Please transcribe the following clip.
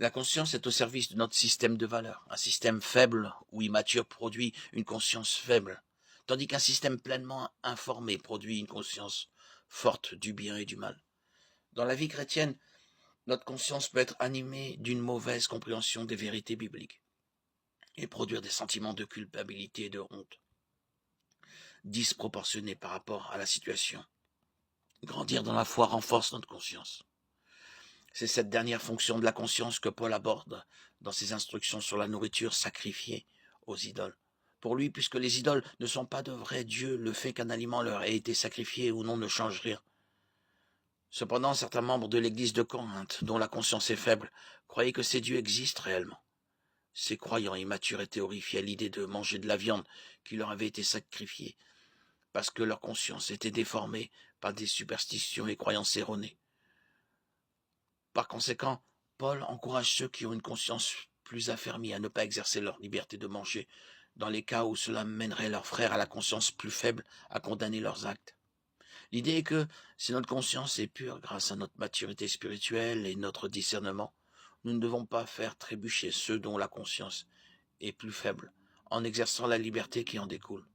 La conscience est au service de notre système de valeurs. Un système faible ou immature produit une conscience faible, tandis qu'un système pleinement informé produit une conscience forte du bien et du mal. Dans la vie chrétienne, notre conscience peut être animée d'une mauvaise compréhension des vérités bibliques et produire des sentiments de culpabilité et de honte, disproportionnés par rapport à la situation. Grandir dans la foi renforce notre conscience. C'est cette dernière fonction de la conscience que Paul aborde dans ses instructions sur la nourriture sacrifiée aux idoles. Pour lui, puisque les idoles ne sont pas de vrais dieux, le fait qu'un aliment leur ait été sacrifié ou non ne change rien. Cependant, certains membres de l'église de Corinthe, dont la conscience est faible, croyaient que ces dieux existent réellement. Ces croyants immatures étaient horrifiés à l'idée de manger de la viande qui leur avait été sacrifiée, parce que leur conscience était déformée par des superstitions et croyances erronées. Par conséquent, Paul encourage ceux qui ont une conscience plus affermie à ne pas exercer leur liberté de manger, dans les cas où cela mènerait leurs frères à la conscience plus faible à condamner leurs actes. L'idée est que si notre conscience est pure grâce à notre maturité spirituelle et notre discernement, nous ne devons pas faire trébucher ceux dont la conscience est plus faible, en exerçant la liberté qui en découle.